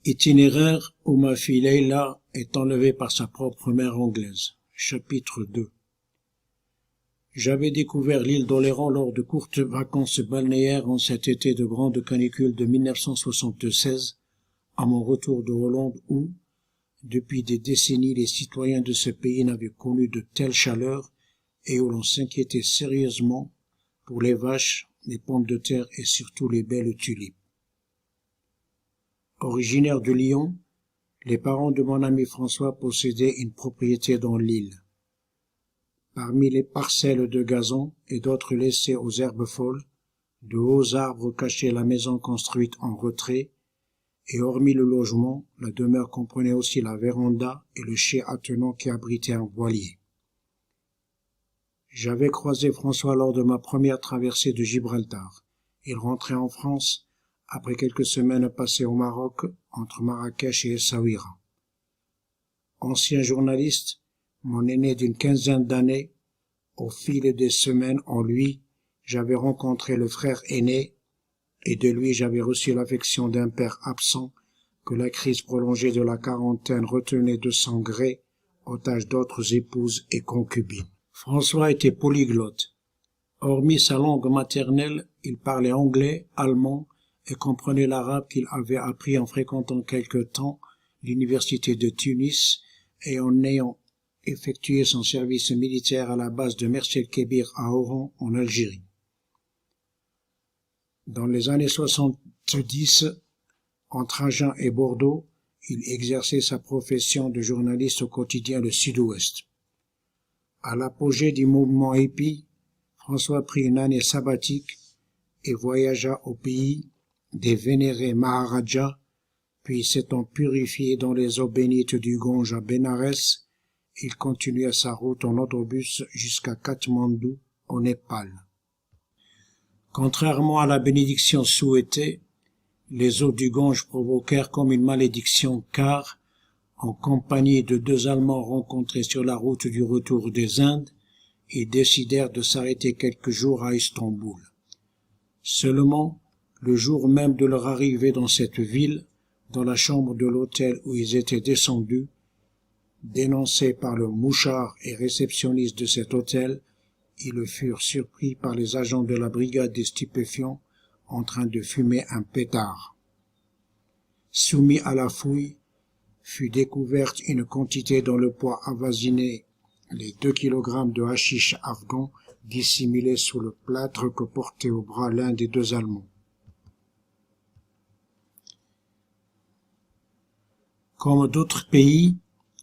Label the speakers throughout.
Speaker 1: Itinéraire où ma fille Leila est enlevée par sa propre mère anglaise. Chapitre 2. J'avais découvert l'île d'Oléron lors de courtes vacances balnéaires en cet été de grande canicule de 1976, à mon retour de Hollande où, depuis des décennies, les citoyens de ce pays n'avaient connu de telle chaleur et où l'on s'inquiétait sérieusement pour les vaches, les pommes de terre et surtout les belles tulipes. Originaires de Lyon, les parents de mon ami François possédaient une propriété dans l'île. Parmi les parcelles de gazon et d'autres laissées aux herbes folles, de hauts arbres cachaient la maison construite en retrait, et hormis le logement, la demeure comprenait aussi la véranda et le chai attenant qui abritait un voilier. J'avais croisé François lors de ma première traversée de Gibraltar. Il rentrait en France après quelques semaines passées au Maroc, entre Marrakech et Essaouira. Ancien journaliste, mon aîné d'une quinzaine d'années, au fil des semaines en lui, j'avais rencontré le frère aîné, et de lui j'avais reçu l'affection d'un père absent que la crise prolongée de la quarantaine retenait de son gré, otage d'autres épouses et concubines. François était polyglotte. Hormis sa langue maternelle, il parlait anglais, allemand, et comprenait l'arabe qu'il avait appris en fréquentant quelque temps l'université de Tunis et en ayant effectué son service militaire à la base de Mersel Kébir à Oran en Algérie. Dans les années 70, entre Agen et Bordeaux, il exerçait sa profession de journaliste au quotidien Le Sud-Ouest. À l'apogée du mouvement hippie, François prit une année sabbatique et voyagea au pays des vénérés Maharajas, puis s'étant purifié dans les eaux bénites du Gange à Bénarès, il continua sa route en autobus jusqu'à Katmandou, au Népal. Contrairement à la bénédiction souhaitée, les eaux du Gange provoquèrent comme une malédiction car, en compagnie de deux Allemands rencontrés sur la route du retour des Indes, ils décidèrent de s'arrêter quelques jours à Istanbul. Seulement, le jour même de leur arrivée dans cette ville, dans la chambre de l'hôtel où ils étaient descendus, dénoncés par le mouchard et réceptionniste de cet hôtel, ils furent surpris par les agents de la brigade des stupéfiants en train de fumer un pétard. Soumis à la fouille, fut découverte une quantité dont le poids avoisinait les 2 kilogrammes de hashish afghan dissimulés sous le plâtre que portait au bras l'un des deux Allemands. Comme d'autres pays,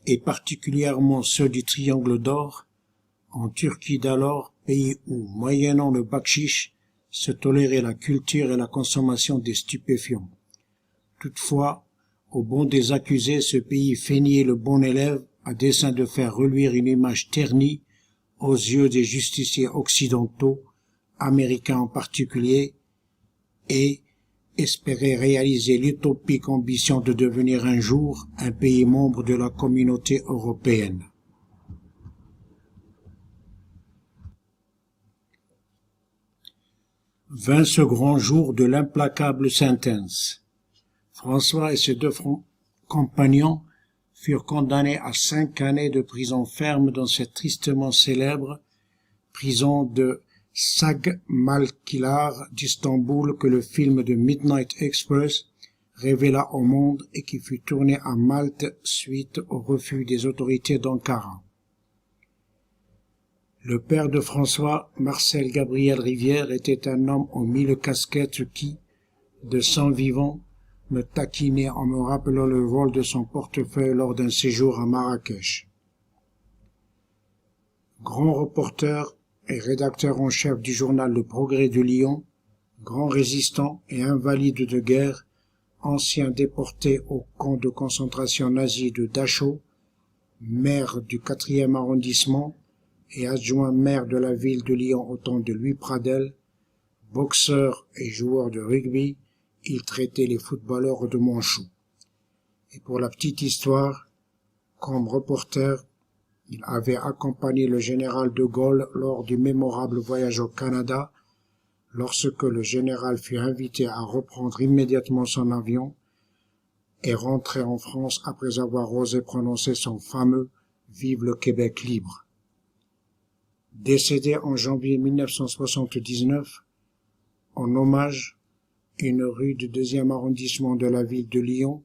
Speaker 1: et particulièrement ceux du Triangle d'Or, en Turquie d'alors, pays où, moyennant le bakchiche, se tolérait la culture et la consommation des stupéfiants. Toutefois, au bon des accusés, ce pays feignait le bon élève à dessein de faire reluire une image ternie aux yeux des justiciers occidentaux, américains en particulier, et espérait réaliser l'utopique ambition de devenir un jour un pays membre de la communauté européenne. Vint ce grand jour de l'implacable sentence. François et ses deux compagnons furent condamnés à 5 années de prison ferme dans cette tristement célèbre prison de Sagmalkilar d'Istanbul que le film de Midnight Express révéla au monde et qui fut tourné à Malte suite au refus des autorités d'Ankara. Le père de François, Marcel Gabriel Rivière, était un homme aux 1000 casquettes qui, de sang vivant, me taquinait en me rappelant le vol de son portefeuille lors d'un séjour à Marrakech. Grand reporter et rédacteur en chef du journal Le Progrès de Lyon, grand résistant et invalide de guerre, ancien déporté au camp de concentration nazi de Dachau, maire du 4e arrondissement et adjoint maire de la ville de Lyon au temps de Louis Pradel, boxeur et joueur de rugby, il traitait les footballeurs de manchots. Et pour la petite histoire, comme reporter, il avait accompagné le général de Gaulle lors du mémorable voyage au Canada, lorsque le général fut invité à reprendre immédiatement son avion est rentré en France après avoir osé prononcer son fameux « Vive le Québec libre ». Décédé en janvier 1979, en hommage, une rue du 2e arrondissement de la ville de Lyon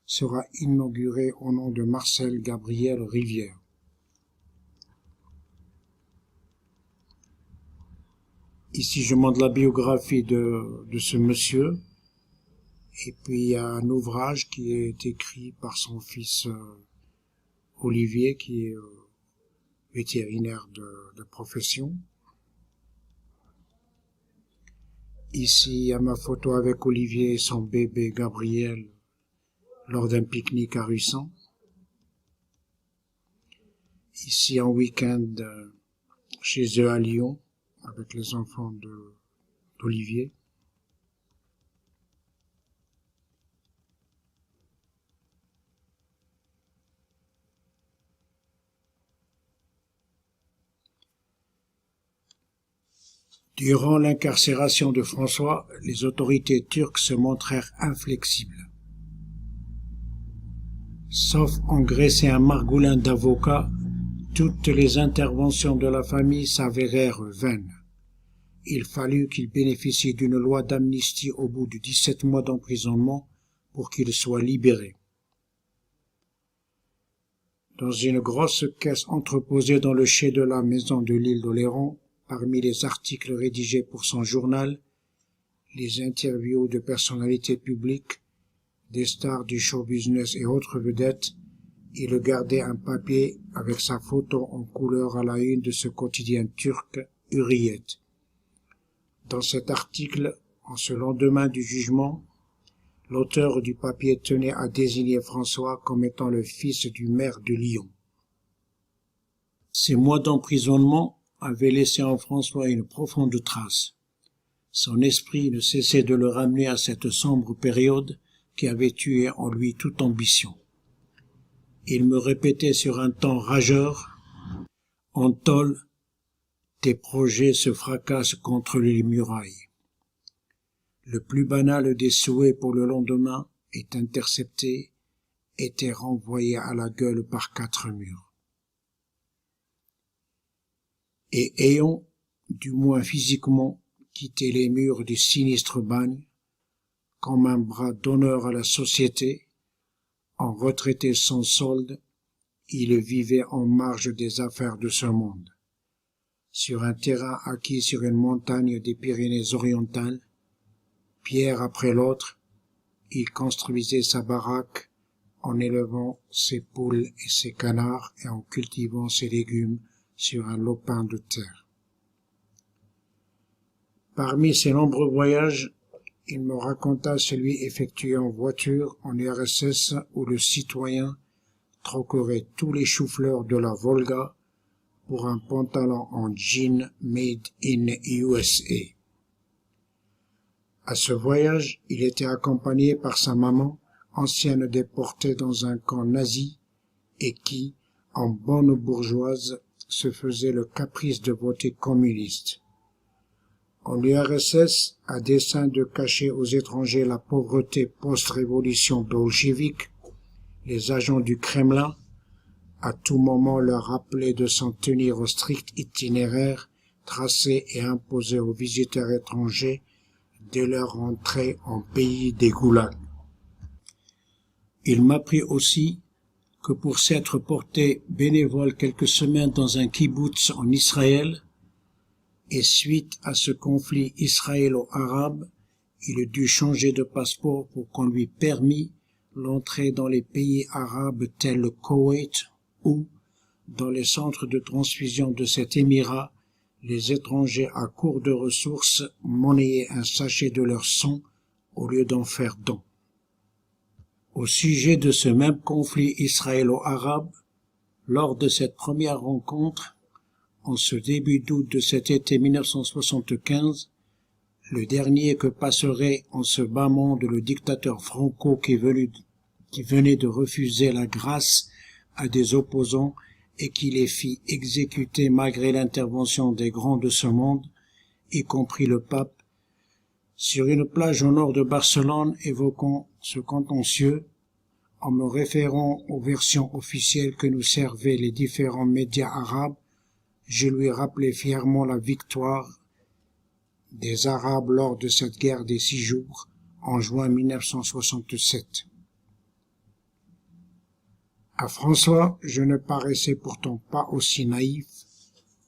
Speaker 1: sera inaugurée au nom de Marcel Gabriel Rivière. Ici, je montre la biographie de ce monsieur. Et puis, il y a un ouvrage qui est écrit par son fils Olivier, qui est vétérinaire de profession. Ici, il y a ma photo avec Olivier et son bébé Gabriel lors d'un pique-nique à Russan. Ici, en week-end, chez eux à Lyon, avec les enfants d'Olivier. Durant l'incarcération de François, les autorités turques se montrèrent inflexibles. Sauf engraisser un margoulin d'avocats, toutes les interventions de la famille s'avérèrent vaines. Il fallut qu'il bénéficie d'une loi d'amnistie au bout de 17 mois d'emprisonnement pour qu'il soit libéré. Dans une grosse caisse entreposée dans le chai de la maison de l'île d'Oléron, parmi les articles rédigés pour son journal, les interviews de personnalités publiques, des stars du show business et autres vedettes, il gardait un papier avec sa photo en couleur à la une de ce quotidien turc, Hurriyet. Dans cet article, en ce lendemain du jugement, l'auteur du papier tenait à désigner François comme étant le fils du maire de Lyon. Ces mois d'emprisonnement avaient laissé en François une profonde trace. Son esprit ne cessait de le ramener à cette sombre période qui avait tué en lui toute ambition. Il me répétait sur un ton rageur, « En tôle, tes projets se fracassent contre les murailles. » Le plus banal des souhaits pour le lendemain est intercepté, était renvoyé à la gueule par 4 murs. Et ayant, du moins physiquement, quitté les murs du sinistre bagne, comme un bras d'honneur à la société, en retraité sans solde, il vivait en marge des affaires de ce monde. Sur un terrain acquis sur une montagne des Pyrénées-Orientales, pierre après l'autre, il construisait sa baraque en élevant ses poules et ses canards et en cultivant ses légumes sur un lopin de terre. Parmi ses nombreux voyages, il me raconta celui effectué en voiture en URSS où le citoyen troquerait tous les choux-fleurs de la Volga pour un pantalon en jean made in USA. À ce voyage, il était accompagné par sa maman, ancienne déportée dans un camp nazi et qui, en bonne bourgeoise, se faisait le caprice de voter communiste. En URSS, à dessein de cacher aux étrangers la pauvreté post-révolution bolchevique, les agents du Kremlin, à tout moment leur rappelaient de s'en tenir au strict itinéraire tracé et imposé aux visiteurs étrangers dès leur entrée en pays des goulags. Il m'apprit aussi que pour s'être porté bénévole quelques semaines dans un kibboutz en Israël, et suite à ce conflit israélo-arabe, il dut changer de passeport pour qu'on lui permît l'entrée dans les pays arabes tels le Koweït où, dans les centres de transfusion de cet émirat, les étrangers à court de ressources monnayaient un sachet de leur sang au lieu d'en faire don. Au sujet de ce même conflit israélo-arabe, lors de cette première rencontre, en ce début d'août de cet été 1975, le dernier que passerait en ce bas monde le dictateur Franco qui venait de refuser la grâce à des opposants et qui les fit exécuter malgré l'intervention des grands de ce monde, y compris le pape, sur une plage au nord de Barcelone évoquant ce contentieux, En me référant aux versions officielles que nous servaient les différents médias arabes, je lui rappelais fièrement la victoire des Arabes lors de cette guerre des 6 jours en juin 1967. À François, je ne paraissais pourtant pas aussi naïf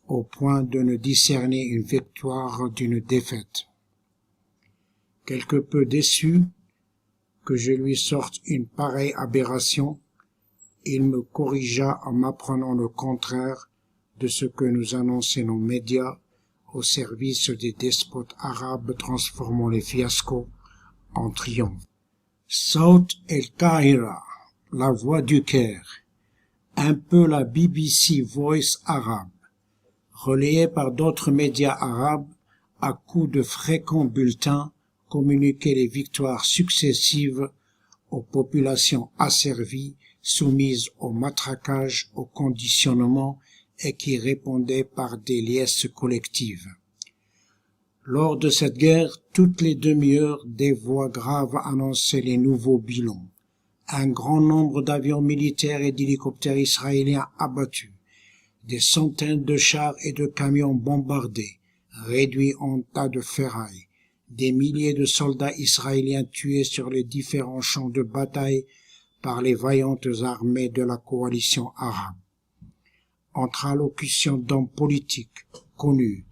Speaker 1: au point de ne discerner une victoire d'une défaite. Quelque peu déçu que je lui sorte une pareille aberration, il me corrigea en m'apprenant le contraire de ce que nous annonçaient nos médias au service des despotes arabes transformant les fiascos en triomphe. Saut el-Qahira, la voix du Caire, un peu la BBC Voice arabe, relayée par d'autres médias arabes, à coups de fréquents bulletins, communiquait les victoires successives aux populations asservies, soumises au matraquage, au conditionnement et qui répondaient par des liesses collectives. Lors de cette guerre, toutes les demi-heures, des voix graves annonçaient les nouveaux bilans. Un grand nombre d'avions militaires et d'hélicoptères israéliens abattus, des centaines de chars et de camions bombardés, réduits en tas de ferraille, des milliers de soldats israéliens tués sur les différents champs de bataille par les vaillantes armées de la coalition arabe. Entre allocutions d'hommes politiques connus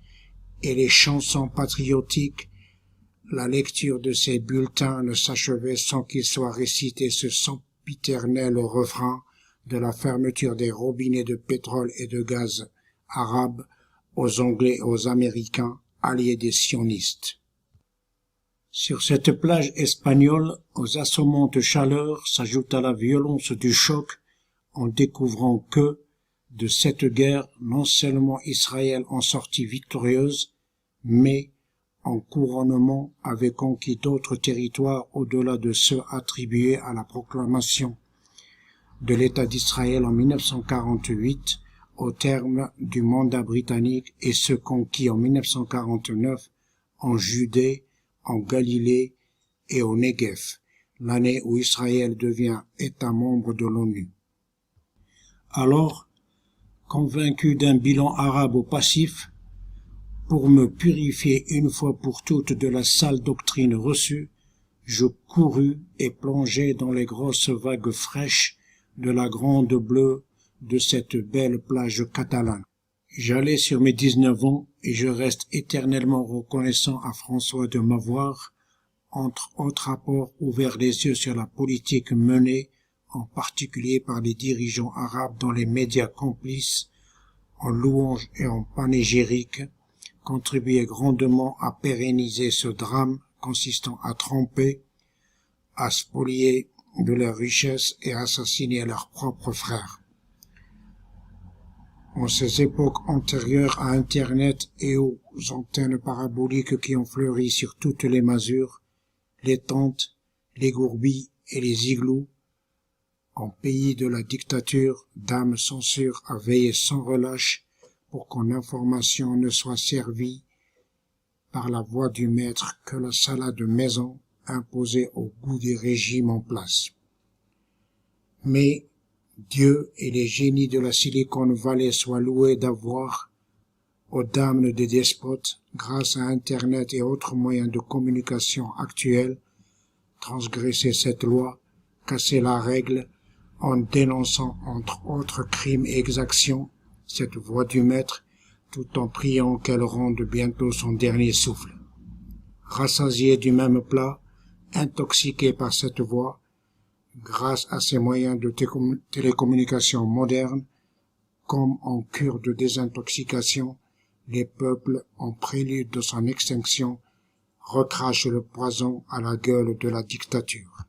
Speaker 1: et les chansons patriotiques, la lecture de ces bulletins ne s'achevait sans qu'il soit récité ce sempiternel refrain de la fermeture des robinets de pétrole et de gaz arabes aux Anglais et aux Américains, alliés des sionistes. Sur cette plage espagnole, aux assommantes chaleurs, s'ajouta la violence du choc en découvrant que, de cette guerre, non seulement Israël en sortit victorieuse, mais, en couronnement, avait conquis d'autres territoires au-delà de ceux attribués à la proclamation de l'État d'Israël en 1948, au terme du mandat britannique, et ceux conquis en 1949 en Judée, en Galilée et au Negev, l'année où Israël devient État membre de l'ONU. Alors, convaincu d'un bilan arabe au passif, pour me purifier une fois pour toutes de la sale doctrine reçue, je courus et plongeai dans les grosses vagues fraîches de la grande bleue de cette belle plage catalane. J'allais sur mes 19 ans et je reste éternellement reconnaissant à François de m'avoir, entre autres rapports, ouvert les yeux sur la politique menée, en particulier par les dirigeants arabes dans les médias complices, en louanges et en panégyriques, contribuait grandement à pérenniser ce drame consistant à tromper, à spolier de leurs richesses et à assassiner leurs propres frères. En ces époques antérieures à Internet et aux antennes paraboliques qui ont fleuri sur toutes les masures, les tentes, les gourbilles et les igloos, en pays de la dictature, Dame Censure a veillé sans relâche pour qu'en information ne soit servie par la voix du maître que la salade maison imposée au goût des régimes en place. Mais Dieu et les génies de la Silicon Valley soient loués d'avoir, aux dames des despotes, grâce à Internet et autres moyens de communication actuels, transgressé cette loi, cassé la règle, en dénonçant entre autres crimes et exactions cette voix du maître, tout en priant qu'elle rende bientôt son dernier souffle. Rassasié du même plat, intoxiqué par cette voix, grâce à ces moyens de télécommunication modernes, comme en cure de désintoxication, les peuples, en prélude de son extinction, recrachent le poison à la gueule de la dictature.